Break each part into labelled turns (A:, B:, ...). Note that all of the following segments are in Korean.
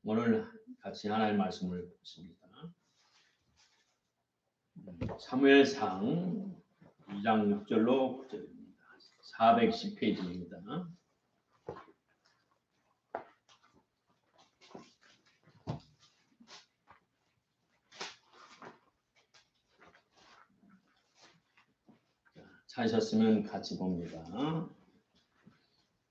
A: 오늘 같이 하나님의 말씀을 보십니다. 사무엘상 2장 6절로 9절입니다. 410페이지입니다. 찾으셨으면 같이 봅니다.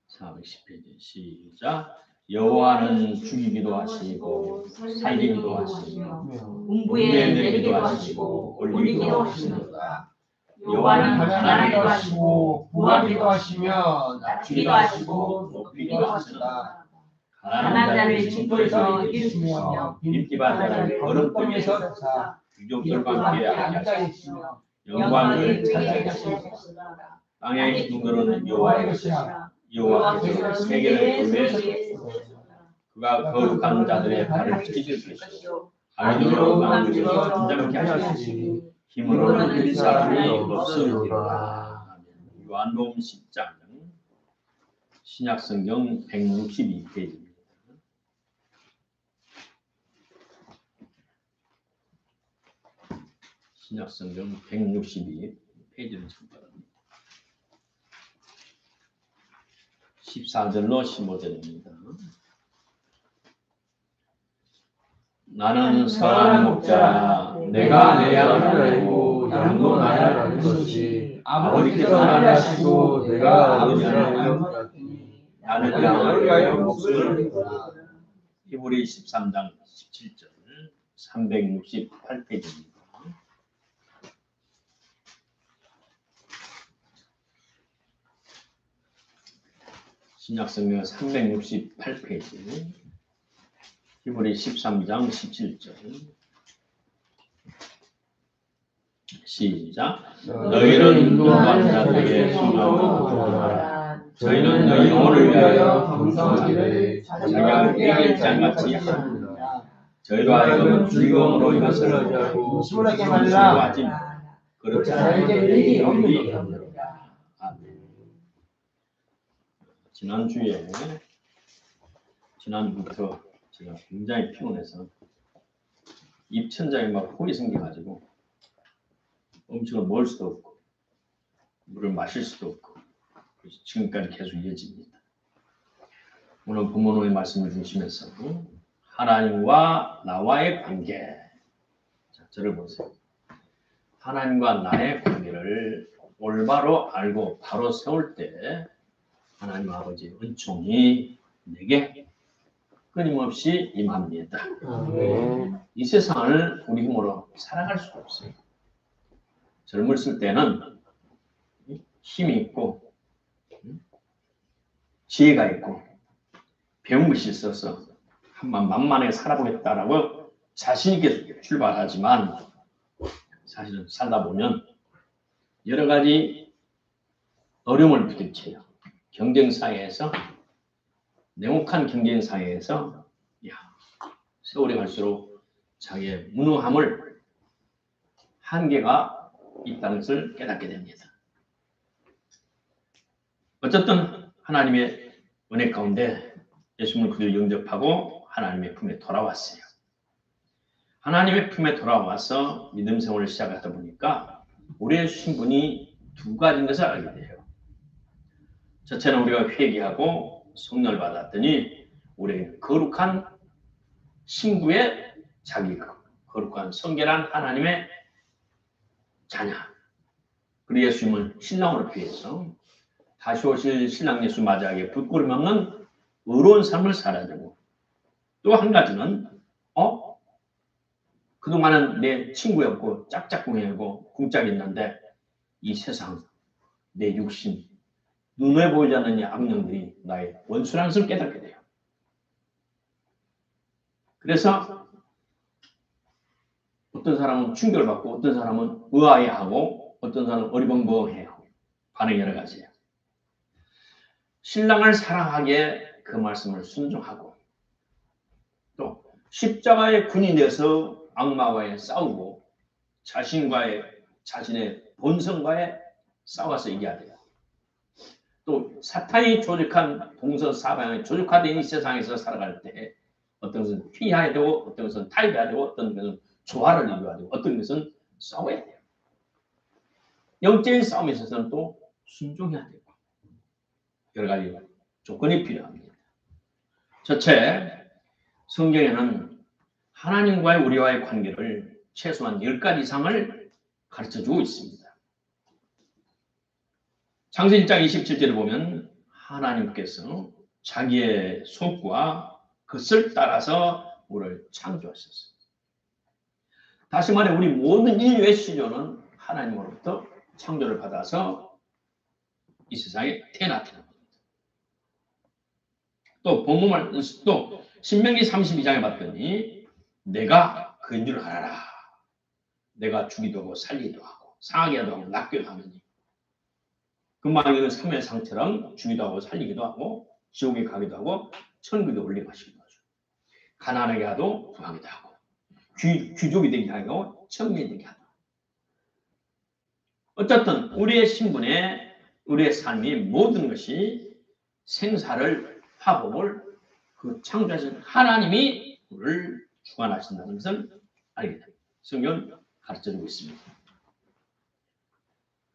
A: 410페이지 시작. 여호와는 죽이기도 하시고 살리기도 하시며 음부에 내리기도 하시고 올리기도 하시는도다.
B: 여호와는 가난하기도 하시고 부하기도 하시며 낮추기도 하시고 높이기도 하신다. 가난한 자를 징벌에서 일으키시며 빈티반 자를 거름덩이에서 쫓아
A: 귀족들과 함께
B: 앉게 하시며
A: 영광을
B: 차지하게 하시다.
A: 땅의 기둥들은 여호와의 것이라. 여호와께서 세계를 굴에 그가 거룩한 자들의 발을 찢을 것이요 악인으로 만들어 잠잠케 하시니 힘으로는 이길 사람이 없으리로다. 요한복음 10장 신약성경 162페이지입니다. 신약성경 162페이지를 참고합니다. 14절로 15절입니다. 나는 선한 목자라. 내가 내 양을 알고 양도 나를 아는 것이 아버지께서 나를 아시고 내가 아버지를 아는 것 같으니 나는 양을 위하여 목숨을 드리노라. 히브리 13장 17절 368페이지입니다. 신약성경 368페이지 히브리 13장 17절 시작. 너희는 인도하는 자들에게 순종하고 도전하라. 저희는 너희 영혼을 위하여 방송하기를 자기가 깨알장같이 하느니라. 저희로 하여금 즐거움으로 이것을 하고
B: 심으라게 말라.
A: 그렇지
B: 않게 일이 없느니라.
A: 아멘. 지난주부터 제가 굉장히 피곤해서 입천장에 막 홀이 생겨가지고 음식을 먹을 수도 없고 물을 마실 수도 없고 그래서 지금까지 계속 이어집니다. 오늘 부모님의 말씀을 중심해서 하나님과 나와의 관계. 자, 저를 보세요. 하나님과 나의 관계를 올바로 알고 바로 세울 때 하나님 아버지의 은총이 내게 끊임없이 임합니다. 이 세상을 우리 힘으로 살아갈 수가 없어요. 젊었을 때는 힘이 있고 지혜가 있고 배운 것이 있어서 한번 만만하게 살아보겠다라고 자신 있게 출발하지만 사실은 살다 보면 여러 가지 어려움을 부딪혀요. 경쟁사회에서 냉혹한 경쟁사회에서 세월이 갈수록 자기의 무능함을 한계가 있다는 것을 깨닫게 됩니다. 어쨌든 하나님의 은혜 가운데 예수님을 그대로 영접하고 하나님의 품에 돌아왔어요. 하나님의 품에 돌아와서 믿음 생활을 시작하다 보니까 우리의 신분이 두 가지인 것을 알게 돼요. 첫째는 우리가 회개하고 성령을 받았더니 우리에게 거룩한 신부의 자기가 거룩한 성결한 하나님의 자녀. 그리고 예수님을 신랑으로 피해서 다시 오실 신랑 예수 맞이하게 부끄러움 없는 의로운 삶을 살아야 되고 또 한 가지는 그동안은 내 친구였고 짝짝꿍이고 궁짝이었는데 이 세상 내 육신 눈에 보이지 않는 이 악령들이 나의 원수라는 것을 깨닫게 돼요. 그래서 어떤 사람은 충격을 받고 어떤 사람은 의아해하고 어떤 사람은 어리벙벙해요. 반응이 여러 가지예요. 신랑을 사랑하기에 그 말씀을 순종하고 또 십자가의 군이 되어서 악마와의 싸우고 자신의 본성과의 싸워서 이겨야 돼요. 또 사탄이 조직한 동서사방에 조직화된 이 세상에서 살아갈 때 어떤 것은 피해야 되고, 어떤 것은 타협해야 되고, 어떤 것은 조화를 이루어야 되고, 어떤 것은 싸워야 돼요. 영적인 싸움에 있어서는 또 순종해야 되고, 여러 가지 조건이 필요합니다. 첫째, 성경에는 하나님과의 우리와의 관계를 최소한 10가지 이상을 가르쳐주고 있습니다. 창세기 1장 27절을 보면 하나님께서 자기의 손과 그것을 따라서 우리를 창조하셨어요. 다시 말해 우리 모든 인류의 시조는 하나님으로부터 창조를 받아서 이 세상에 태어났다는 겁니다. 또 본문을 또 신명기 32장에 봤더니 내가 그인 줄 알아라. 내가 주기도 하고 살리기도 하고 상하게도 하고 낫기도 하느니 금방 이는 삼의 상처럼 주기도 하고 살리기도 하고 지옥에 가기도 하고 천국에 올려가시기도 하죠. 가난하게 하도 부하기도 하고 귀족이 되게 하고 천민이 되게 하고 어쨌든 우리의 신분에 우리의 삶이 모든 것이 생사를 화복을 그 창조하신 하나님이 우리를 주관하신다는 것을 알게 됩니다. 성경은 가르쳐주고 있습니다.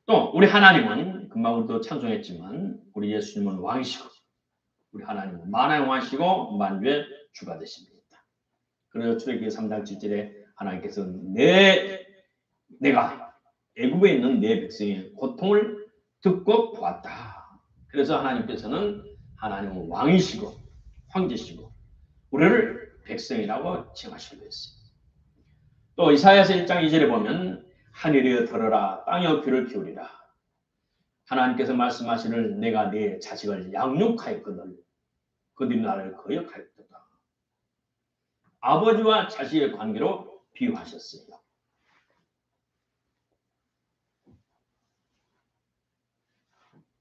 A: 또 우리 하나님은 금방 우리도 찬송했지만 우리 예수님은 왕이시고 우리 하나님은 만왕의 왕이시고 만주의 주가 되십니다. 그래서 출애굽기 3장 7절에 하나님께서 내가 애굽에 있는 내 백성의 고통을 듣고 보았다. 그래서 하나님께서는 하나님은 왕이시고 황제시고 우리를 백성이라고 칭하시기도 했어요. 또 이사야서 1장 2절에 보면 하늘이여 들어라 땅이여 귀를 기울이라. 하나님께서 말씀하시를 내가 네 자식을 양육하였거늘 그들이 나를 거역하였도다. 아버지와 자식의 관계로 비유하셨어요.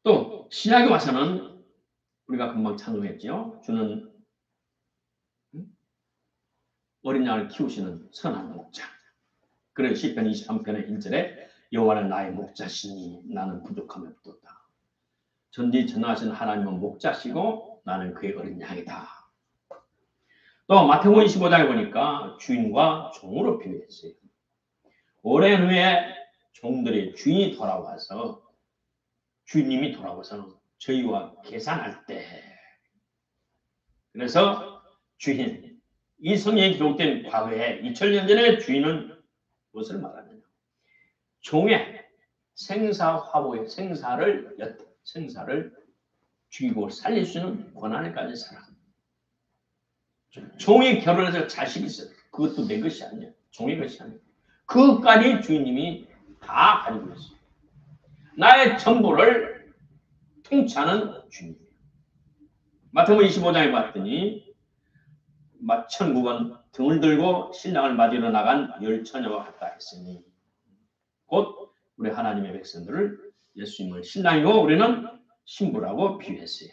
A: 또 신약에 와서는 우리가 금방 찬송했죠. 주는 어린 양을 키우시는 선한 목자. 그래서 시편 23편의 1절에 여호와는 나의 목자시니 나는 부족함이 없도다. 전지전능하신 하나님은 목자시고 나는 그의 어린 양이다. 또 마태복음 25장에 보니까 주인과 종으로 비유했어요. 오랜 후에 종들이 주인이 돌아와서 주인님이 돌아와서 저희와 계산할 때 그래서 주인 이 성경에 기록된 과거에 2000년 전에 주인은 무엇을 말하느냐 종의 생사화복의 생사를 죽이고 살릴 수 있는 권한을 가진 사람 종이 결혼해서 자식이 있어요. 그것도 내 것이 아니야. 종의 것이 아니야. 그것까지 주인님이 다 가지고 있어요. 나의 전부를 통치하는 주인이에요. 마태복음 25장에 봤더니 천국은 등을 들고 신랑을 맞으러 나간 열 처녀와 같다 했으니 곧 우리 하나님의 백성들을 예수님을 신랑이고 우리는 신부라고 비유했어요.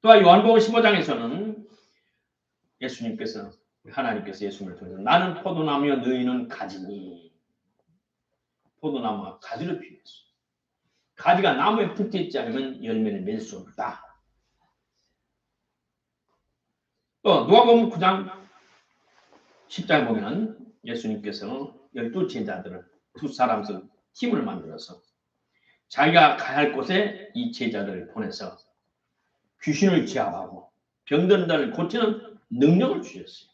A: 또한 요한복음 15장에서는 예수님께서 하나님께서 예수님을 통해서 나는 포도나무여 너희는 가지니 포도나무가 가지를 비유했어요. 가지가 나무에 붙어있지 않으면 열매를 맺을 수 없다. 또 누가복음 9장 10장에 보면 예수님께서 12제자들을 두 사람씩 팀을 만들어서 자기가 가야 할 곳에 이 제자들을 보내서 귀신을 제압하고 병든 자를 고치는 능력을 주셨어요.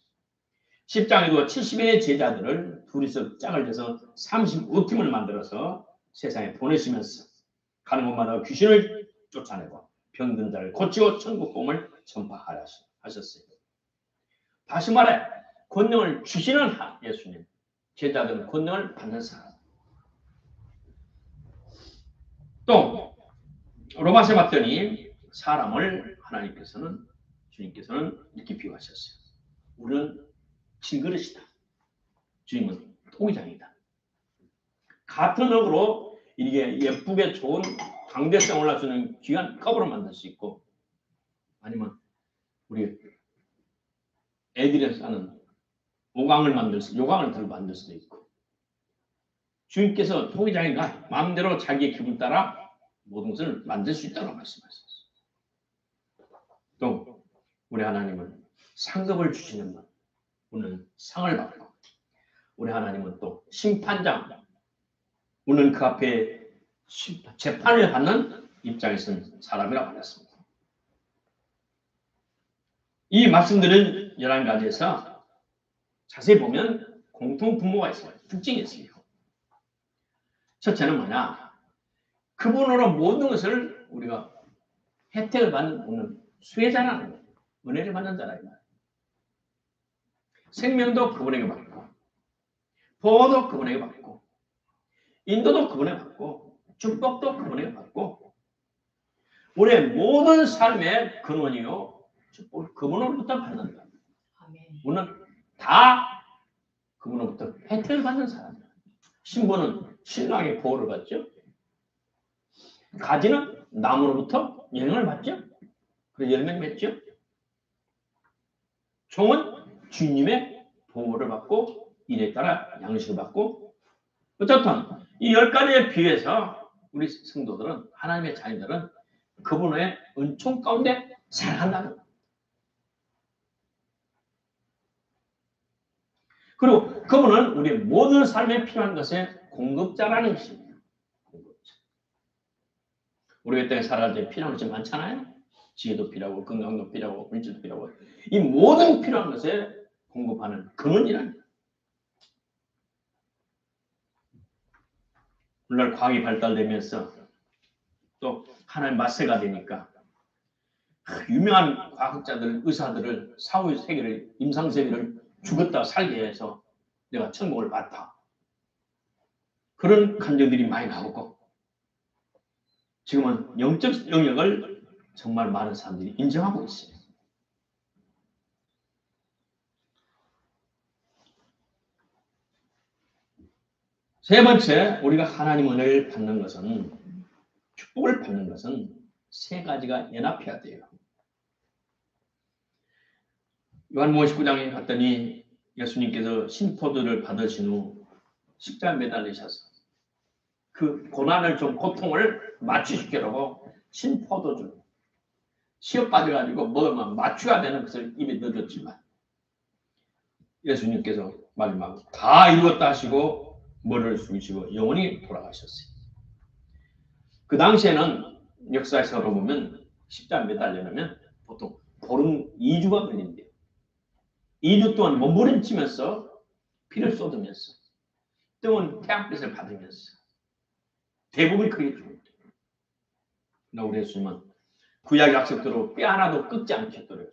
A: 10장에도 70의 제자들을 둘이서 짝을 져서 35팀을 만들어서 세상에 보내시면서 가는 곳마다 귀신을 쫓아내고 병든 자를 고치고 천국 복음을 전파하셨어요. 다시 말해 권능을 주시는 예수님, 제자들은 권능을 받는 사람. 또 로마서에 봤더니 사람을 하나님께서는 주님께서는 이렇게 비유하셨어요. 우리는 질그릇이다. 주님은 통장이다. 같은 흙으로 이게 예쁘게 좋은 강대성 올라주는 귀한 컵으로 만들 수 있고 아니면 우리 애들이 사는 요강을 들고 만들 수도 있고 주님께서 통장이가 마음대로 자기의 기분 따라 모든 것을 만들 수 있다고 말씀하셨어요. 또 우리 하나님은 상급을 주시는 분, 우리는 상을 받고, 우리 하나님은 또 심판장, 우리는 그 앞에 재판을 받는 입장에 선 사람이라고 하셨습니다. 이 말씀들은 11가지에서 자세히 보면 공통 분모가 있어요. 특징이 있어요. 첫째는 뭐냐? 그분으로 모든 것을 우리가 혜택을 받는 수혜자라는 거예요. 은혜를 받는 자라. 생명도 그분에게 받고, 보호도 그분에게 받고, 인도도 그분에게 받고, 축복도 그분에게 받고, 우리의 모든 삶의 근원이요, 축복을 그분으로부터 받는다. 우리는 다 그분으로부터 혜택을 받는 사람이야. 신부는 신랑의 보호를 받죠. 가지는 나무로부터 영향을 받죠. 그래서 열매를 맺죠. 종은 주님의 보호를 받고 일에 따라 양식을 받고, 어쨌든 이 10가지에 비해서 우리 성도들은, 하나님의 자녀들은 그분의 은총 가운데 살아간다는 거예요. 그리고 그분은 우리 모든 삶에 필요한 것의 공급자라는 것입니다. 공급자. 우리가 이 땅에 살아갈 때 필요한 것이 많잖아요. 지혜도 필요하고 건강도 필요하고 물질도 필요하고, 이 모든 필요한 것에 공급하는 근원이라는 거예요. 오늘날 과학이 발달되면서 또 하나님 마세가 되니까 유명한 과학자들, 의사들을 사후 세계를, 임상 세계를 죽었다 살게 해서 내가 천국을 봤다. 그런 감정들이 많이 나오고, 지금은 영적 영역을 정말 많은 사람들이 인정하고 있어요. 세 번째, 우리가 하나님 은혜를 받는 것은, 축복을 받는 것은 세 가지가 연합해야 돼요. 요한복음 19장에 갔더니 예수님께서 신포도를 받으신 후 십자가에 매달리셔서 그 고난을 좀, 고통을 맞추시려고 신포도주 시험 빠져가지고 먹으면 맞춰야 되는 것을 입에 넣어줬지만, 예수님께서 마지막으로 다 이루었다 하시고 머리를 숙이시고 영원히 돌아가셨어요. 그 당시에는 역사에서 보면 십자가에 매달리려면 보통 보름 2주가 걸린대요. 2주 동안 몸부림치면서 피를 쏟으면서 뜨거운 태양빛을 받으면서 대부분이 그게 죽었대요. 그러나 우리 예수님은 구약 약속대로 뼈 하나도 꺾지 않겠더래요.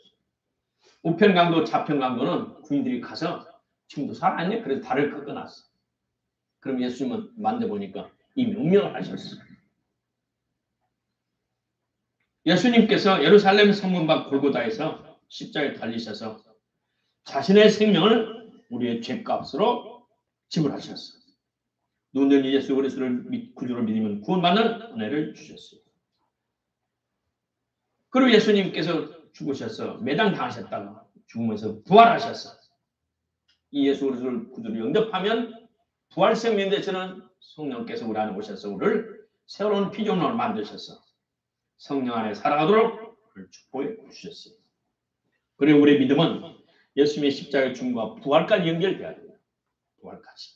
A: 우편강도 좌편강도는 군인들이 가서 지금도 살아있네? 그래서 다리를 꺾어놨어. 그럼 예수님은 만져보니까 이 명령을 하셨어요. 예수님께서 예루살렘 성문 밖 골고다에서 십자가에 달리셔서 자신의 생명을 우리의 죄값으로 지불하셨어요. 누구든지 예수 그리스도를 구주로 믿으면 구원받는 은혜를 주셨어요. 그리고 예수님께서 죽으셔서 매장당하셨다가 죽으면서 부활하셨어요. 이 예수 그리스도를 구주로 영접하면 부활 생명 되시는 성령께서 우리 안에 오셔서 우리를 새로운 피조물로 만드셔서 성령 안에 살아가도록 축복해 주셨어요. 그리고 우리의 믿음은 예수님의 십자가의 죽음과 부활까지 연결돼야 돼요. 부활까지.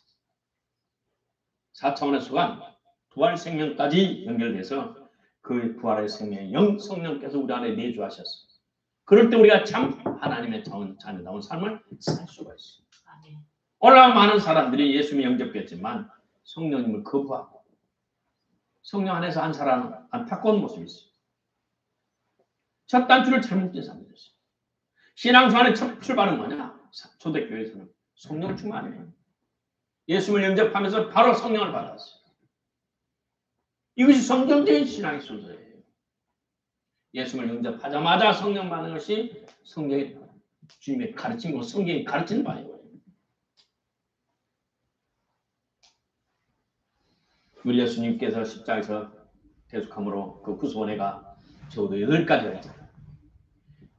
A: 4차원의 수간 부활 생명까지 연결돼서 그 부활의 생명의 영 성령께서 우리 안에 내주하셨어요. 그럴 때 우리가 참 하나님의 자녀다운 삶을 살 수가 있어요. 얼마나 많은 사람들이 예수님을 영접했지만 성령님을 거부하고 성령 안에서 안 살아는 안타까운 모습이 있어요. 첫 단추를 잘못 낀 사람들이 있어요. 신앙생활의 첫 출발은 뭐냐? 초대교회에서는 성령 충만이에요. 예수님을 영접하면서 바로 성령을 받았어요. 이것이 성경적인 신앙의 순서예요. 예수님을 영접하자마자 성령 받는 것이 성경의 주님의 가르침이고 성경이 가르치는 바예요. 우리 예수님께서 십자가에서 대속함으로 그 구속원회가 적어도 8가지가 있잖아요.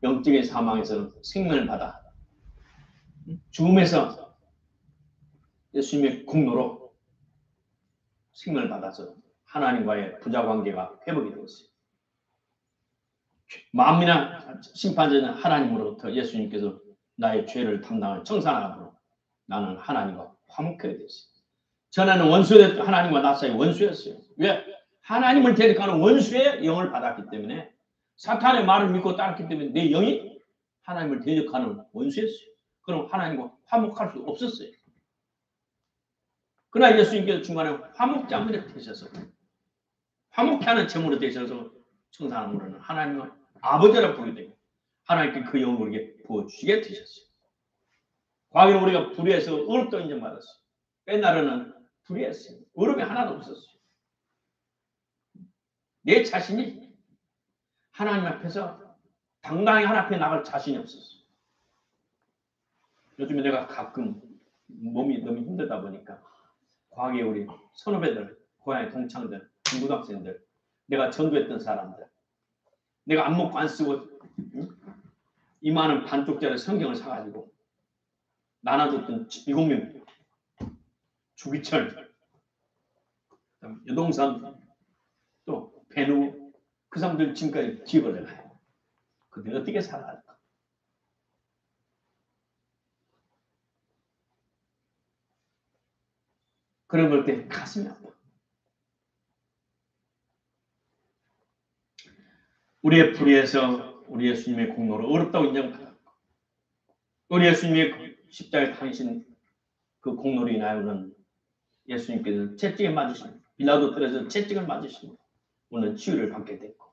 A: 영적인 사망에서 생명을 받아 죽음에서 예수님의 공로로 생명을 받아서 하나님과의 부자관계가 회복이 되었어요. 마음이나 심판자는 하나님으로부터 예수님께서 나의 죄를 담당한 청산함으로 나는 하나님과 화목하게 됐어요. 전에는 원수였던 하나님과 나 사이 원수였어요. 왜? 하나님을 대적하는 원수의 영을 받았기 때문에, 사탄의 말을 믿고 따랐기 때문에 내 영이 하나님을 대적하는 원수였어요. 그럼 하나님과 화목할 수 없었어요. 그러나 예수님께서 중간에 화목제물이 되셔서, 화목케 하는 제물이 되셔서 청산함으로는 하나님을 아버지라 부르게 되고 하나님께 그 영을 우리에게 부어주시게 되셨어요. 과거에 우리가 불의해서 의롭다고 인정받았어요. 옛날에는 불의했어요. 의롭이 하나도 없었어요. 내 자신이 하나님 앞에서 당당히 하나님 앞에 나갈 자신이 없었어요. 요즘에 내가 가끔 몸이 너무 힘들다 보니까 과거에 우리 선후배들, 고향의 동창들, 중고등학생들, 내가 전도했던 사람들, 내가 안 먹고 안 쓰고 이만한 반쪽짜리 성경을 사가지고 나눠줬던 이공명, 주기철, 여동선, 또 배누, 그 사람들 지금까지 기억을 해가요. 근데 어떻게 살아갈까? 그런 걸 때 가슴이 아파. 우리의 불의에서 우리 예수님의 공로로 어렵다고 인정받았고, 우리 예수님의 십자가에 당신 그 공로로 인하여는 예수님께서 채찍에 맞으시고 빌라도 뜰에서 채찍을 맞으시고 오늘 치유를 받게 됐고,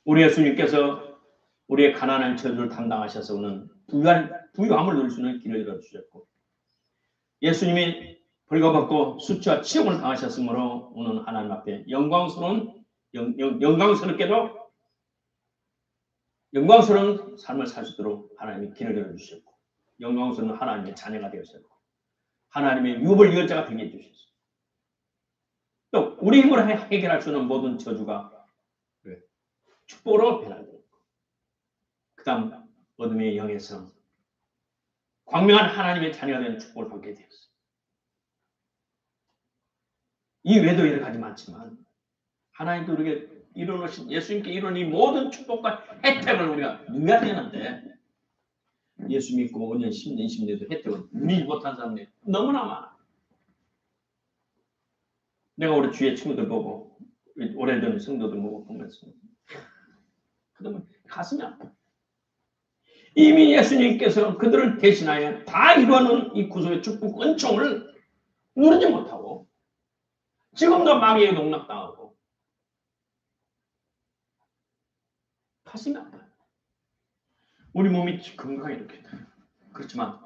A: 우리 예수님께서 우리의 가난한 저주를 담당하셔서 오는 부유함을 누릴 수 있는 길을 열어주셨고, 예수님이 벌거벗고 수치와 치욕을 당하셨으므로 오늘 하나님 앞에 영광스러운 삶을 살 수 있도록 하나님이 길을 열어주셨고, 영광스러운 하나님의 자녀가 되었었고, 하나님의 유업을 이어자가 되게 해주셨어요. 또 우리 힘으로 해결할 수 있는 모든 저주가 축복으로 변화되고, 그 다음 어둠의 영에서 광명한 하나님의 자녀가 되는 축복을 받게 되었어요. 이 외에도 여러 가지 많지만 하나님도 우리에게 이루어놓으신, 예수님께 이루어놓은 이 모든 축복과 혜택을 우리가 누려야 되는데, 예수 믿고 5년, 10년, 20년도 혜택을 누리지 못한 사람들이 너무나 많아. 내가 우리 주위의 친구들 보고, 오래된 성도들 보고 보면서 그러면 가슴이 아파. 이미 예수님께서 그들을 대신하여 다 이루어놓은 이 구속의 축복 은총을 누리지 못하고 지금도 마귀에 농락당하고 가슴이 아파요. 우리 몸이 건강하게 이렇게 돼요. 그렇지만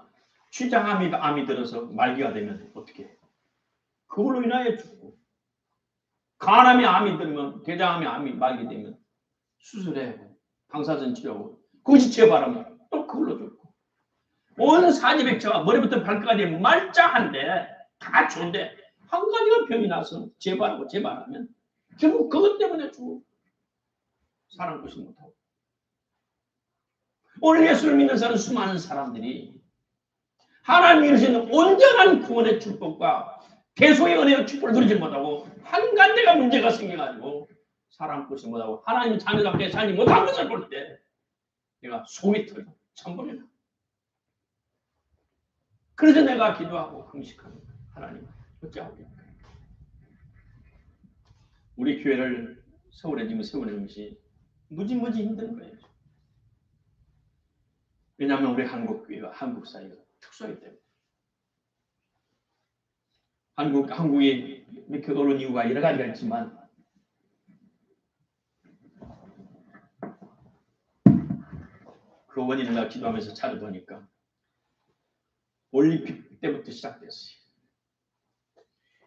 A: 췌장암이 들어서 말기가 되면 어떻게 해요? 그걸로 인하여 죽고, 간암이 암이 들면, 대장암이 암이 말기 되면 수술해 방사선 치료하고 거짓치료 바르면 또 그걸로 죽고, 온 사지백체가 머리부터 발끝까지 말짱한데 다 좋은데 한 가지가 병이 나서 재발하고 재발하면 결국 그것 때문에 죽고 사람 것이 못하고. 오늘 예수를 믿는 사람 수많은 사람들이 하나님이 이루시는 온전한 구원의 축복과 대속의 은혜의 축복을 누리지 못하고 한 가지가 문제가 생겨가지고 사람 것이 못하고 하나님 자녀답게 살지 못한 것을 볼 때 내가 속이 터져 천벌이다. 그래서 내가 기도하고 금식합니다. 하나님 어찌하옵니까? 우리 교회를 서울에 지금 세우는 것이 무지무지 힘든 거예요. 왜냐하면 우리 한국 교회가 한국 사회가 특수하기 때문에. 한국이 이렇게 어려운 이유가 여러 가지가 있지만 그 원인을 내가 기도하면서 찾아보니까 올림픽 때부터 시작됐어요.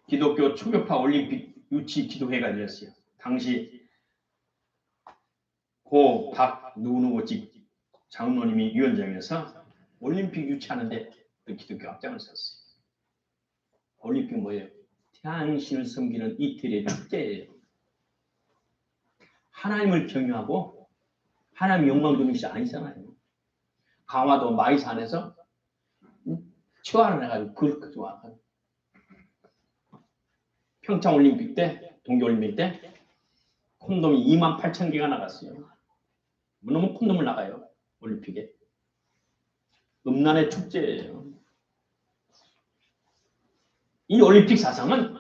A: 기독교 초교파 올림픽 유치 기도회가 되었어요. 당시 고 박 누구누구직 장로님이 위원장에서 올림픽 유치하는데 그 기독교 앞장을 섰어요. 올림픽 뭐예요? 태양신을 섬기는 이태리의 축제예요. 하나님을 경유하고 하나님 영광 돌리는 것이 아니잖아요. 강화도 마이산에서 치화를 해가지고 그걸 좋아하고, 평창올림픽 때, 동계올림픽 때 콘돔이 28,000개가 나갔어요. 너무 콧눈물 나가요. 올림픽에. 음란의 축제예요. 이 올림픽 사상은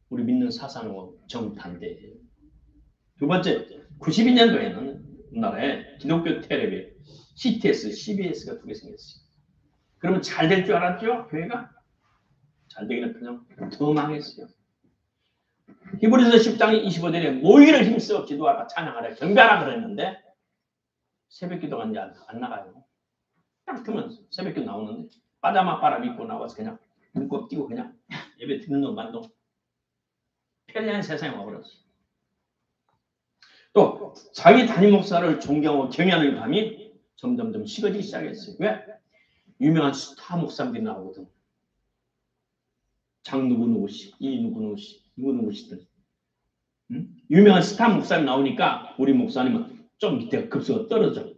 A: 우리 믿는 사상하고 정반대예요. 두 번째, 92년도에는 우리나라에 기독교 텔레비 CTS, CBS가 두 개 생겼어요. 그러면 잘 될 줄 알았죠? 교회가? 잘 되기는 그냥 더 망했어요. 히브리서 10장 25절에 모이를 힘써 기도하라 찬양하라 경배하라 그랬는데 새벽 기도가 이제 안 나가요. 딱 그러면 새벽 기도 나오는데 빠자마 바람 입고 나와서 그냥 눈곱 띄고 그냥 예배 듣는 놈만도 편리한 세상에 와버렸어요. 또 자기 담임 목사를 존경하고 경외하는 감이 점점점 식어지기 시작했어요. 왜? 유명한 스타 목사들이 나오거든. 장 누구누구씨, 이 누구누구씨, 누구누구씨들. 유명한 스타 목사님 나오니까 우리 목사님은 좀 밑에 급수가 떨어져.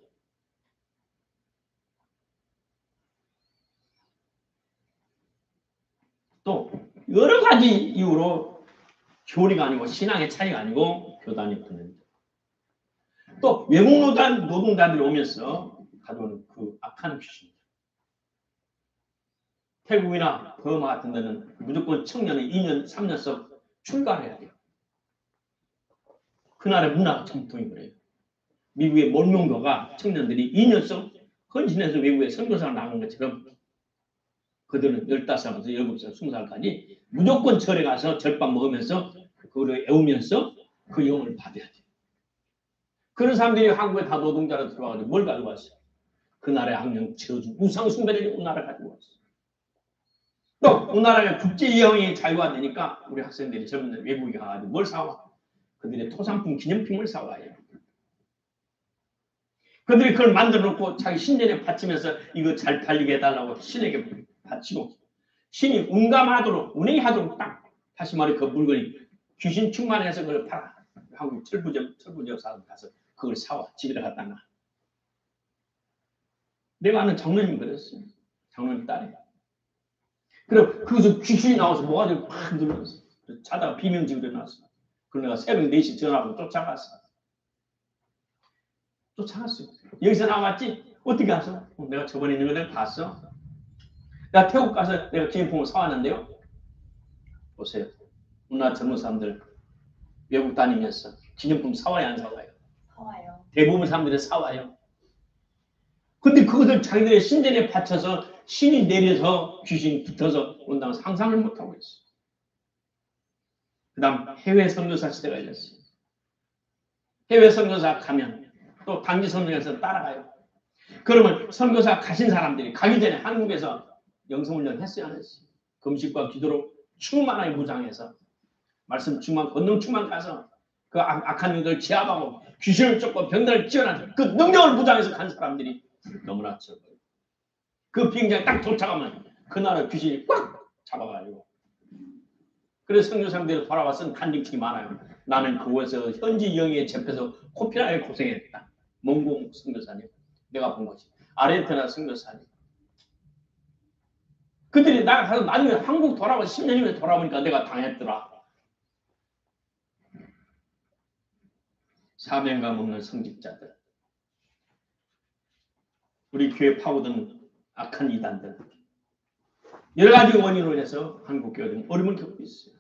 A: 또 여러 가지 이유로 교리가 아니고 신앙의 차이가 아니고 교단이 붙는다. 또 외국 노동자들이 오면서 가져오는 그 악한 귀신. 태국이나 버마 같은 데는 무조건 청년의 2년, 3년씩 출가해야 돼요. 그 나라의 문화 전통이 그래요. 미국의 몰몬교가 청년들이 2년씩 헌신해서 외국에 선교사를 나간 것처럼 그들은 15살부터 17살, 20살까지 무조건 절에 가서 절밥 먹으면서 그거를 애우면서 그 영을 받아야 돼요. 그런 사람들이 한국에 다 노동자로 들어와가지고 뭘 가지고 왔어요? 그 나라의 악령, 저주, 우상 숭배를 우리나라 가지고 왔어요. 또 우리나라의 국제 이용이 자유화 되니까 우리 학생들이 젊은 외국에 가가지고 뭘 사와? 그들의 토상품, 기념품을 사와요. 그들이 그걸 만들어 놓고 자기 신전에 바치면서 이거 잘 팔리게 해달라고 신에게 바치고 신이 운감하도록, 운행하도록 딱 다시 말해 그 물건이 귀신 충만해서 그걸 팔아. 한국 철부지역 사람 가서 그걸 사와. 집에다 갖다 놔. 내가 아는 장로님이 그랬어요. 장로님 딸이. 그럼 거기서 귀신이 나와서 뭐가지고 팍 눌러서 자다가 비명지고 일어났어. 그럼 내가 새벽 4시 전화하고 쫓아갔어. 여기서 나왔지? 어떻게 왔어? 내가 저번에 있는 거 내가 봤어. 나 태국 가서 내가 기념품을 사왔는데요. 보세요. 우리나라 젊은 사람들 외국 다니면서 기념품 사와요, 안 사와요?
B: 사와요.
A: 대부분 사람들이 사와요. 근데 그것을 자기들의 신전에 바쳐서 신이 내려서 귀신이 붙어서 온다고 상상을 못하고 있어요. 그 다음 해외 선교사 시대가 열렸어요. 해외 선교사 가면 또 당지 선교사에서 따라가요. 그러면 선교사 가신 사람들이 가기 전에 한국에서 영성훈련 했어요, 안 했어요? 금식과 기도로 충만하게 무장해서 말씀 충만, 권능 충만 가서 그 악한 영들 제압하고 귀신을 쫓고 병들을 지어놔서 그 능력을 무장해서 간 사람들이 너무나 적어요. 그 비행장에 딱 도착하면 그 나라 귀신이 꽉 잡아가지고 그래서 선교사님들이 돌아와서는 간증책이 많아요. 나는 그곳에서 현지 영에 잡혀서 코피나게 고생했다. 몽고 선교사님 내가 본 거지. 아르헨티나 선교사님 그들이 나가서 나중에 한국 돌아와 10년이면 돌아오니까 내가 당했더라. 사명감 없는 성직자들, 우리 교회 파고든 악한 이단들, 여러 가지 원인으로 해서 한국 교회는 어려움을 겪고 있어요.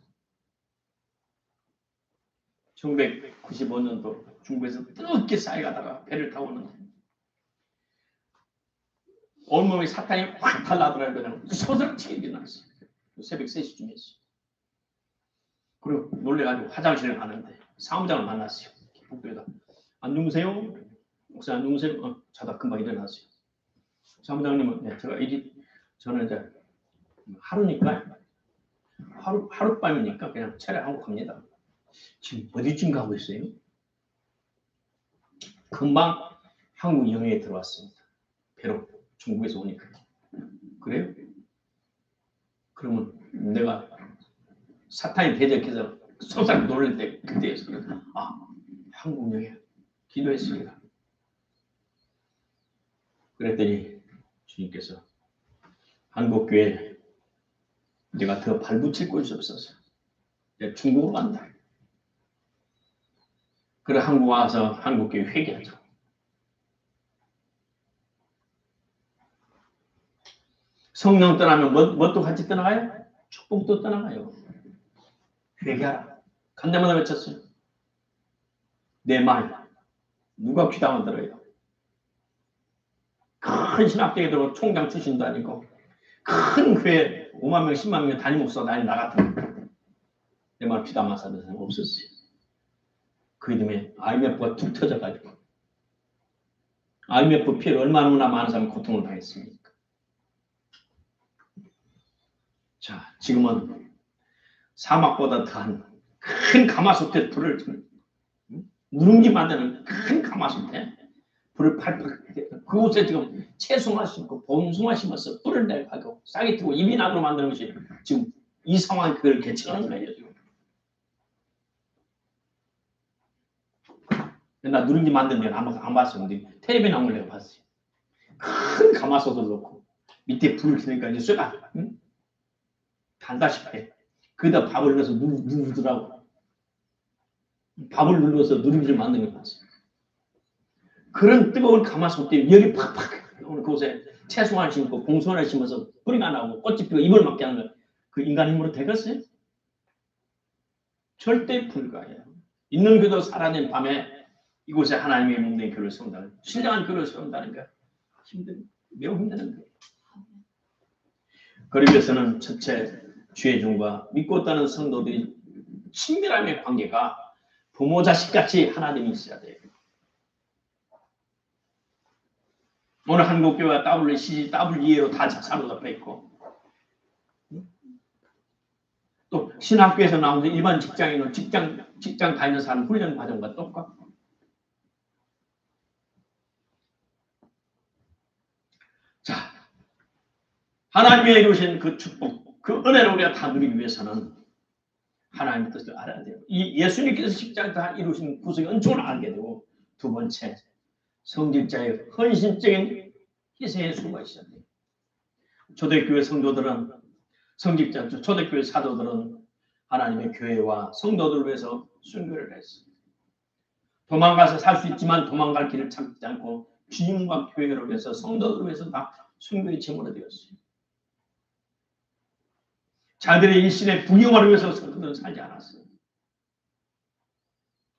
A: 1995년도 중국에서 뜨겁게 쌓여가다가 배를 타고 오는데 온몸에 사탄이 확 달라들어요. 그냥 소설치게 일어났어요. 새벽 3시쯤에 했어요. 그리고 놀래가지고 화장실에 가는데 사무장을 만났어요. 복도에다. 안 주무세요? 목사 안 주무세요? 자다 금방 일어났어요. 사무장님은 네, 저는 이제 하루니까 하룻밤이니까 그냥 차려하고 갑니다. 지금 어디쯤 가고 있어요? 금방 한국 영해에 들어왔습니다. 배로 중국에서 오니까. 그래요? 그러면 내가 사탄이 대적해서 쏘싹 놀랄 때 그때였어요. 한국 영해 기도했습니다. 그랬더니 주님께서 한국교회 내가 더 발붙일 곳이 없어서 내가 중국으로 간다. 그래 한국 와서 한국교회 회개하자. 성령 떠나면 뭣도 같이 떠나가요? 축복도 떠나가요. 회개하라. 간다마다 외쳤어요. 내 말 누가 귀담아 들어요? 큰 신학교에 들어 총장 출신도 아니고 큰 교회 5만 명, 10만 명 담임 목사 다니 나 같은 내 말 귀담아서 하는 사람 없었어요. 그 이름에 IMF가 툭 터져가지고 IMF 피해를 얼마나 많은 사람이 고통을 당했습니까? 자, 지금은 사막보다 더한 큰 가마솥에 불을 누룽지 만드는 큰 가마솥에 불을 팔팔 그곳에 지금 채송화 심고 봉숭아 심어서 불을 내고 싹이 트고 입이 나도록 만드는 것이 지금 이 상황이 그걸 개척하는 거예요. 지금. 나 누룽지 만드는 데는 안 봤어요. 근데 텔레비 나온 걸 내가 봤어요. 큰 가마솥을 넣고 밑에 불을 켜니까 이제 쇠가 단다시피 거기다 밥을 넣어서 누르더라고. 밥을 눌러서 누룽지를 만드는 걸 봤어요. 그런 뜨거운 가마솥에 열이 팍팍 오는 그곳에 채송화를 심고 봉숭아를 심어서 뿌리가 나고 꽃이 피고 입을 막게 하는 거 그 인간 힘으로 되겠어요? 절대 불가해요. 있는 그도 살아낸 밤에 이곳에 하나님의 몸된 교회를 세운다는 신령한 교회를 세운다는 게 매우 힘든 거예요. 그러기 위해서는 첫째 주의종과 믿고 따는 성도들이 친밀함의 관계가 부모 자식같이 하나님이 있어야 돼요. 오늘 한국교회가 WCG, WEA로 다 사로잡혀 있고 또 신학교에서 나오는 일반 직장인은 직장 다니는 사람 훈련 과정과 똑같고 자, 하나님의 이루신 그 축복, 그 은혜를 우리가 다 누리기 위해서는 하나님의 뜻을 알아야 돼요. 이 예수님께서 십자가에 다 이루신 구속의 은총을 알게 되고 두 번째 성직자의 헌신적인 희생의 수고가 있어야 돼요. 초대교회 성도들은 성직자, 초대교회 사도들은 하나님의 교회와 성도들을 위해서 순교를 했어요. 도망가서 살 수 있지만 도망갈 길을 찾지 않고 주님과 교회를 위해서 성도들을 위해서 다 순교의 제물이 되었어요. 자들의 일신의 부귀영화를 위해서 성도들은 살지 않았어요.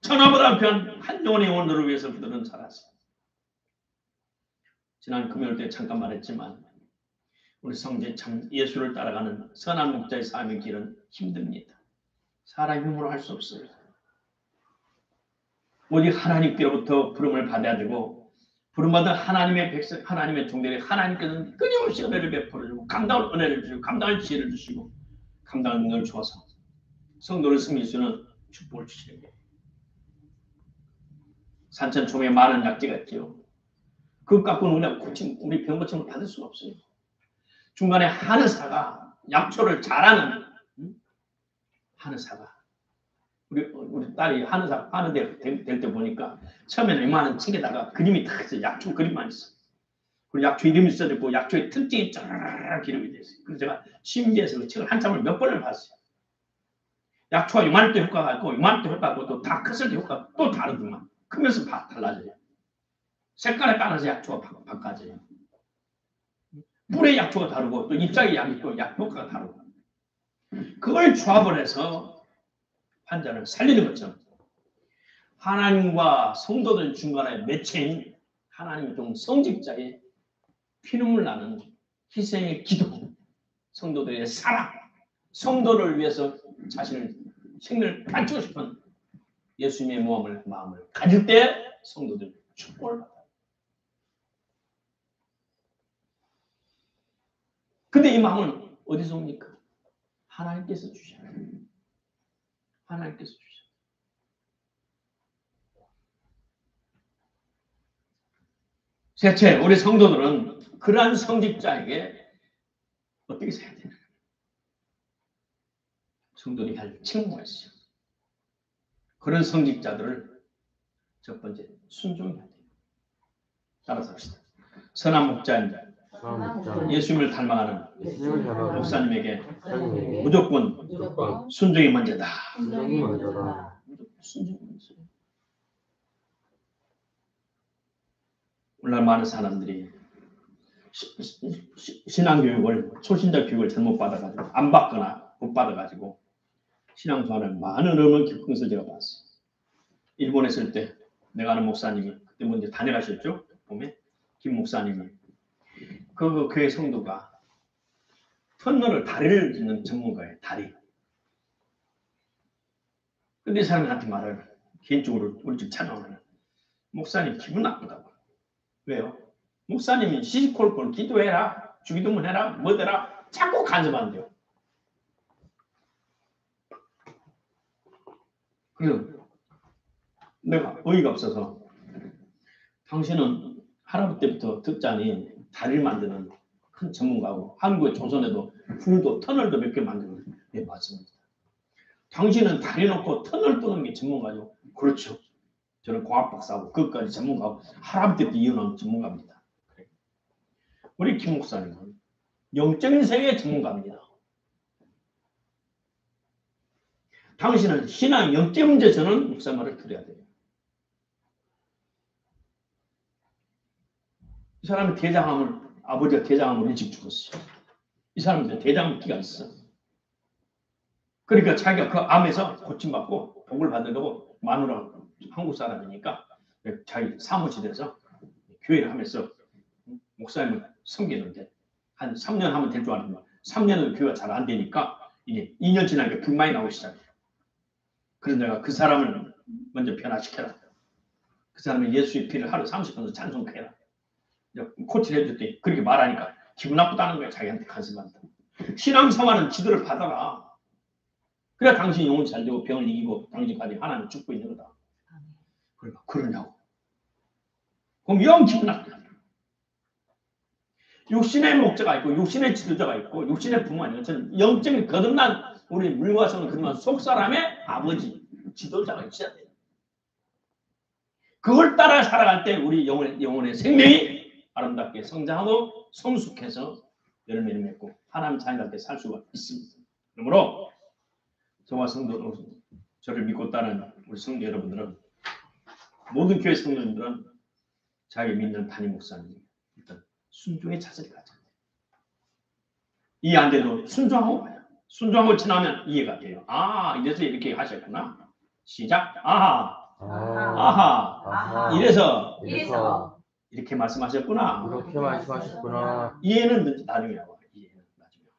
A: 천하보다 귀한 한 영혼의 영혼들을 위해서 그들은 살았어요. 지난 금요일 때 잠깐 말했지만 우리 성제 참 예수를 따라가는 선한 목자의 삶의 길은 힘듭니다. 사람 힘으로 할 수 없어요. 오직 하나님께로부터 부름을 받아야 되고 부름받은 하나님의 백성, 하나님의 종들이 하나님께서는 끊임없이 은혜를 베풀어주고 감당할 은혜를 주시고 감당할 지혜를 주시고 감당할 능력을 주어서 성도를 승리할 수 있는 축복을 주시는 거예요. 산천초에 많은 약재가 있죠. 그것 갖고는 우리 병 고침을 받을 수가 없어요. 중간에 한의사가 약초를 잘하는 한의사가 우리 딸이 한의대 될 때 보니까 처음에는 이만한 책에다가 그림이 다 있어요. 약초 그림만 있어. 그리고 약초 이름이 써있고 약초의 특징이 쫙 기록이 돼 있어요. 그래서 제가 심지에서 그 책을 한참을 몇 번을 봤어요. 약초가 요만할 때 효과가 있고 요만할 때 효과가 있고 또 다 컸을 때 효과가 또 다르더만. 크면서 달라져요. 색깔에 따라서 약초가 바꿔져요. 물의 약초가 다르고 또 입장의 약이 또 약 효과가 다르고 그걸 조합을 해서 환자를 살리는 것처럼 하나님과 성도들 중간에 매체인 하나님의 종 성직자의 피눈물 나는 희생의 기도, 성도들의 사랑, 성도를 위해서 자신을 생명을 바치고 싶은 예수님의 마음을 가질 때 성도들 축복을 받아요. 근데 이 마음은 어디서 옵니까? 하나님께서 주셔요. 하나님께서 주셔요. 셋째, 우리 성도들은 그러한 성직자에게 어떻게 해야 되나? 성도들이 할 책무가 있어요. 그런 성직자들을 첫 번째 순종해야 돼요. 따라서 합시다. 선한 목자인 예수님을 닮아가는 목사님에게 무조건 순종이 먼저다. 순종이 먼저다. 오늘날 많은 사람들이 신앙교육을 초신자 교육을 잘못 받아가지고 안 받거나 못 받아가지고 신앙생활을 많은 어려움을 겪은 것을 제가 봤어요. 일본에 있을 때 내가 아는 목사님이 그때 먼저 다녀가셨죠. 보면 김 목사님이 그 교회 성도가 터널을 다리를 짓는 전문가예요. 다리. 근데 이 사람이 나한테 말을 개인적으로 우리 집 찾아오면 목사님 기분 나쁘다고. 왜요? 목사님이 시시콜콜 기도해라, 주기도문 해라, 뭐더라 자꾸 간섭한대요. 그래서 내가 어이가 없어서 당신은 할아버지 때부터 듣자니 다리를 만드는 큰 전문가고 한국의 조선에도 불도 터널도 몇 개 만들고 네 맞습니다. 당신은 다리 놓고 터널 뚫는 게 전문가죠. 그렇죠. 저는 공학 박사고 그것까지 전문가고 할아버지 때부터 이어나온 전문가입니다. 우리 김 목사님은 영적인 세계의 전문가입니다. 당신은 신앙 영적 문제에서는 목사 말을 들어야 돼요. 이 사람이 대장암을 아버지가 대장암으로 일찍 죽었어요. 이 사람한테 대장암기가 있어. 그러니까 자기가 그 암에서 고침받고 복을 받으려고 마누라 한국 사람이니까 자기 사무실에서 교회를 하면서 목사님을 섬기는데 한 3년 하면 될 줄 알았는데 3년은 교회가 잘 안 되니까 이제 2년 지나니까 불만이 나오기 시작해요. 그래서 내가 그 사람을 먼저 변화시켜라. 그 사람이 예수의 피를 하루 30분 찬송해라. 코치를 해줄 때 그렇게 말하니까 기분 나쁘다는 거야. 자기한테 간섭한다. 신앙생활은 지도를 받아라. 그래야 당신 영혼 잘 되고 병을 이기고 당신까지 하나님 죽고 있는 거다. 그러니까 그러냐고. 그럼 영 기분 나쁘다. 육신의 목자가 있고 육신의 지도자가 있고 육신의 부모님 저는 영적인 거듭난 우리 물과성을 거듭난 속사람의 아버지 지도자가 있어야 돼요. 그걸 따라 살아갈 때 우리 영혼의 생명이 아름답게 성장하고 성숙해서 열매를 맺고 하나님 자녀답게 살 수가 있습니다. 그러므로 저와 성도 저를 믿고 따르는 우리 성도 여러분들은 모든 교회 성도님들은 자기 믿는 담임 목사님 일단 순종의 자세를 가져야 돼요. 이해 안 돼도 순종하고 가요. 순종하고 지나면 이해가 돼요. 아 이래서 이렇게 하셨구나. 시작. 아하. 이래서 이렇게 말씀하셨구나.
C: 이렇게 말씀하셨구나.
A: 이해는 나중에 나와요. 이해는 나중에 와요.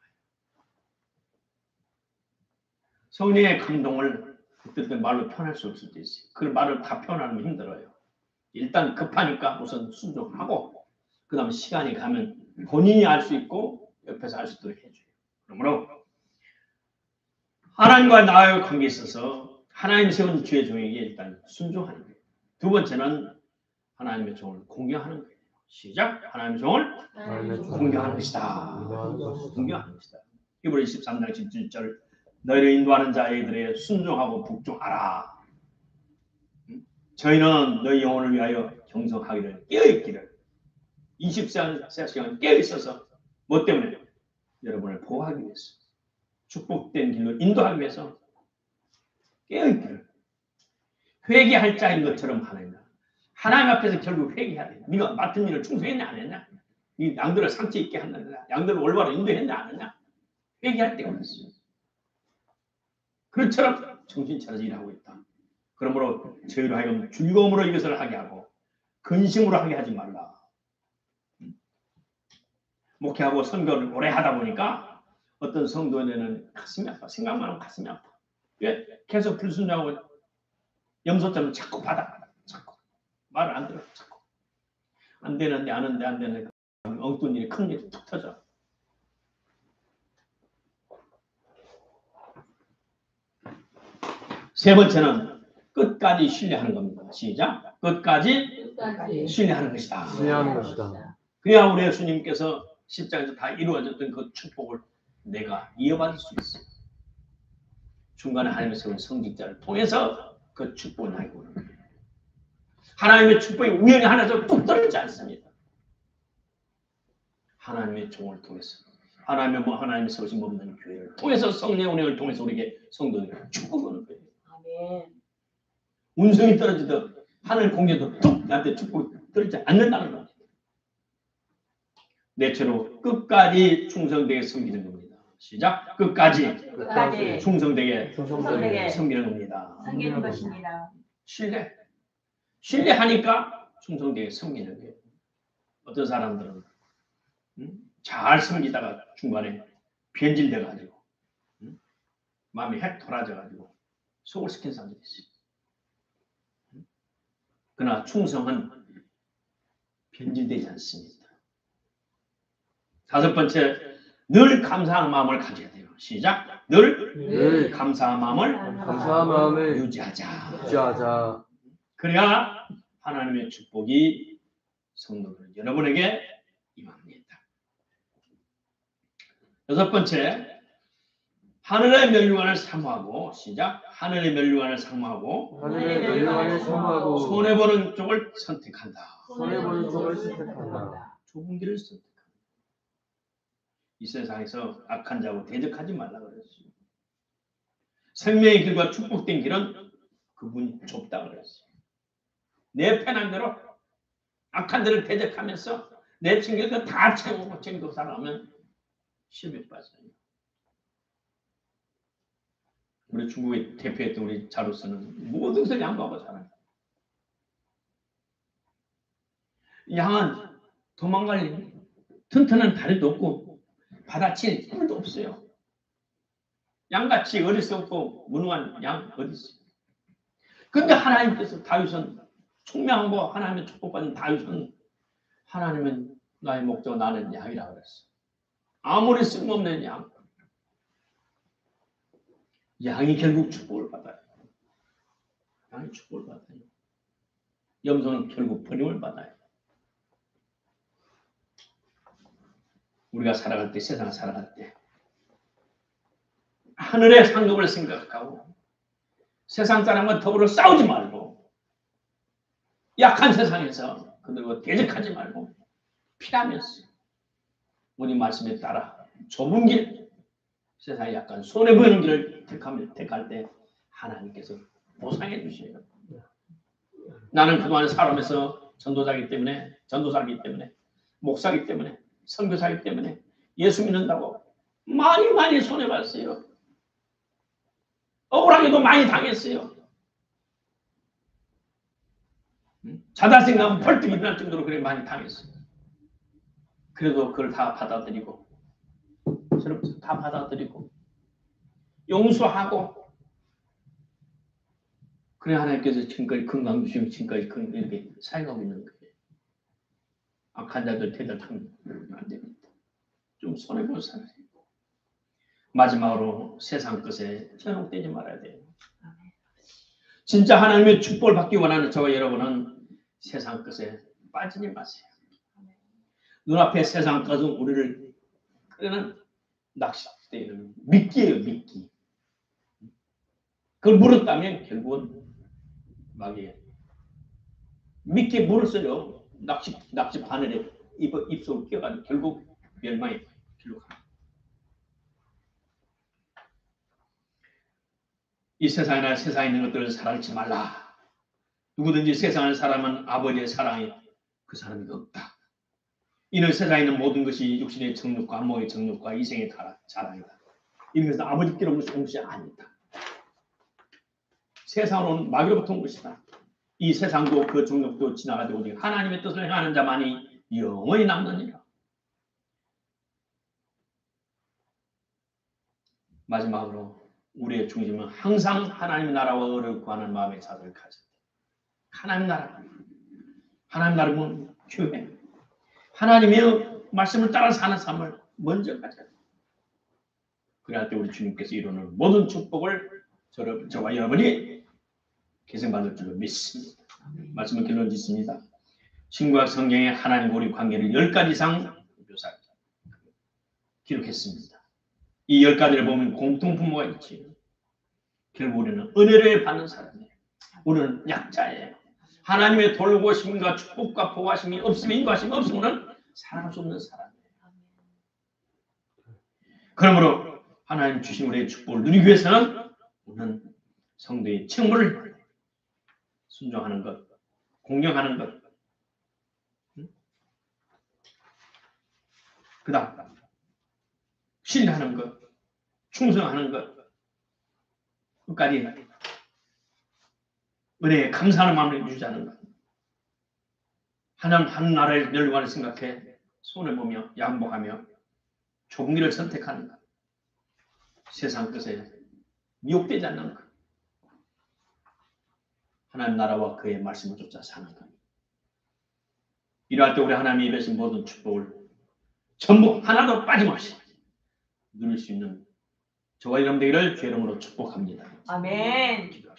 A: 성령의 감동을 그때 말로 표현할 수 없을 때 있어요. 그 말을 다 표현하는 게 힘들어요. 일단 급하니까 우선 순종하고 그 다음에 시간이 가면 본인이 알 수 있고 옆에서 알 수 있도록 해줘요. 그러므로 하나님과 나와의 관계에 있어서 하나님 세운 주의 종에게 일단 순종하는 거예요. 두 번째는 하나님의 종을 공경하는 거예요. 시작. 하나님의 종을 공경하는 것이다. 공경하는 것이다. 히브리 23장 17절 너희를 인도하는 자들에게 순종하고 복종하라. 저희는 너희 영혼을 위하여 경성하기를 깨어있기를 24시간 깨어있어서 뭐 때문에? 여러분을 보호하기 위해서 축복된 길로 인도하기 위해서 깨어있기를 회개할 자인 것처럼 하나님 앞에서 결국 회개해야 돼. 네가 맡은 일을 충성했냐 안 했냐? 네 양들을 상처 있게 했느냐? 양들을 올바로 인도했냐 안 했냐? 회개할 때가 있어요. 그것처럼 정신 차려서 일하고 있다. 그러므로 저희로 하여금 즐거움으로 이것을 하게 하고 근심으로 하게 하지 말라. 목회하고 선교를 오래 하다 보니까 어떤 성도에는 가슴이 아파. 생각만 하면 가슴이 아파. 왜? 계속 불순종하고 염소처럼 자꾸 받아. 자꾸. 말을 안 들어. 자꾸. 안 되는데 안 되는데 엉뚱 일이 큰 일이 툭 터져. 세 번째는 끝까지 신뢰하는 겁니다. 시작. 끝까지 신뢰하는 것이다.
C: 신뢰하는 것이다.
A: 그래야 우리 예수님께서 십자가에서 다 이루어졌던 그 축복을 내가 이어받을 수 있어요. 중간에 하나님의 세운 성직자를 통해서 그 축복을 나에게 오는 거예요. 하나님의 축복이 우연히 하나에서 뚝 떨어지지 않습니다. 하나님의 종을 통해서 하나님의 세우신 없는 교회를 통해서 성령의 운행을 통해서 우리에게 성도들을 축복하는 거예요.
B: 아멘.
A: 운성이 떨어지듯 하늘 공개도 뚝 나한테 축복이 떨어지지 않는다는 거예요. 넷째로 끝까지 충성되게 섬기는 겁니다. 시작. 끝까지
B: 끝까지
A: 충성되게
B: 충성되게
A: 섬기는 겁니다.
B: 섬기는 것입니다.
A: 신뢰하니까 충성되게 섬기는 거예요. 어떤 사람들은 잘 섬기다가 중간에 변질돼가지고 마음이 핵 돌아져가지고 속을 삭힌 사람들이 있어요. 그러나 충성은 변질되지 않습니다. 다섯 번째, 늘 감사한 마음을 가져야 돼요. 시작. 늘 감사한 마음을
C: 감사한 마음을
A: 유지하자.
C: 유지하자.
A: 그래야 하나님의 축복이 성도들 여러분에게 임합니다. 여섯 번째, 하늘의 멸류관을 사모하고 시작. 하늘의 멸류관을 사모하고
C: 하늘의 멸류관을 사모하고
A: 손해보는 쪽을 선택한다.
C: 손해보는 쪽을 선택한다.
A: 좁은 길을 선택한다. 이 세상에서 악한 자하고 대적하지 말라 그랬어요. 생명의 길과 축복된 길은 그분이 좁다 그랬어요. 내 편한 대로 악한 데를 대적하면서 내 챙길 거 다 챙기고 살아가면 시험에 빠져요. 우리 중국에 대표했던 우리 자로서는 모든 것을 양보하고 살아요. 양은 도망갈 튼튼한 다리도 없고 받아칠 뿔도 없어요. 양같이 어릴 수없고 무능한 양 어디 있어요? 근데 하나님께서 다윗은 총명하고 하나님의 축복받은 다윗은 하나님은 나의 목적 나는 양이라 그랬어. 아무리 쓸모없는 양. 양이 결국 축복을 받아요. 양이 축복을 받아요. 염소는 결국 버림을 받아요. 우리가 살아갈 때, 세상을 살아갈 때 하늘의 상급을 생각하고 세상 사람과 더불어 싸우지 말고 약한 세상에서 그들과 대적하지 말고 피하면서 우리 말씀에 따라 좁은 길, 세상에 약간 손해보이는 길을 택할 때 하나님께서 보상해 주셔요. 나는 그동안 살아오면서 전도자이기 때문에, 전도사이기 때문에, 목사이기 때문에, 선교사이기 때문에 예수 믿는다고 많이 손해봤어요. 억울하게도 많이 당했어요. 자살 생각하면 벌떡 일어날 정도로 그렇게 많이 당했어요. 그래도 그걸 다 받아들이고 다 받아들이고 용서하고 그래 하나님께서 지금까지 건강 주시면 지금까지 이렇게 사용하고 있는 거예요. 악한 자들 대적하면 안 됩니다. 좀 손해보고 살아요. 마지막으로 세상 것에 현혹되지 말아야 돼요. 진짜 하나님의 축복을 받기 원하는 저와 여러분은 세상 것에 빠지지 마세요. 눈앞에 세상 것은 우리를 끄는 낚싯대는 미끼예요, 미끼. 그걸 물었다면 결국은 막이에요. 미끼에 물었어요. 낚시 바늘에 입속을 끼어가지고 결국 멸망에 길로 갑니다. 이 세상이나 세상에 있는 것들을 사랑치 말라. 누구든지 세상을 사랑하면 아버지의 사랑이 그 사람이 없다. 이는 세상에 있는 모든 것이 육신의 정욕과 안목의 정욕과 이생의 자랑이다. 이런 것은 아버지께로 온 것이 아니다. 세상으로는 마귀로부터 온 것이다. 이 세상도 그 정욕도 지나가지고 오직 하나님의 뜻을 행하는 자만이 영원히 남느니라. 마지막으로 우리의 중심은 항상 하나님의 나라와 의를 구하는 마음의 자세를 가져야 돼. 하나님 나라는 교회. 하나님의 말씀을 따라 사는 삶을 먼저 가져야 돼. 그래야 때 우리 주님께서 이루는 모든 축복을 저와 여러분이 계승받을 줄로 믿습니다. 말씀을 결론 짓습니다. 신구약 성경에 하나님과 우리 관계를 10가지 이상 기록했습니다. 이 10가지를 보면 공통분모가 있지. 결국 우리는 은혜를 받는 사람이에요. 우리는 약자예요. 하나님의 돌보심과 축복과 보호하심이 없으면 인도하심이 없으면 살아갈 수 없는 사람이에요. 그러므로 하나님 주신 우리의 축복을 누리기 위해서는 우리는 성도의 책무를 순종하는 것, 공경하는 것, 그다음 신뢰하는 것, 충성하는 것, 끝까지 은혜에 감사하는 마음을 유지하는 것. 하나님 한 나라의 멸관을 생각해 손을 보며 양보하며 좁은 길을 선택하는 것. 세상 뜻에 미혹되지 않는 것. 하나님 나라와 그의 말씀을 쫓아 사는 것. 이러할 때 우리 하나님이 입으신 모든 축복을 전부 하나도 빠짐없이 누릴 수 있는 저와 여러분 되기를 주의 이름으로 축복합니다.
B: 아멘.
A: 기도합시다.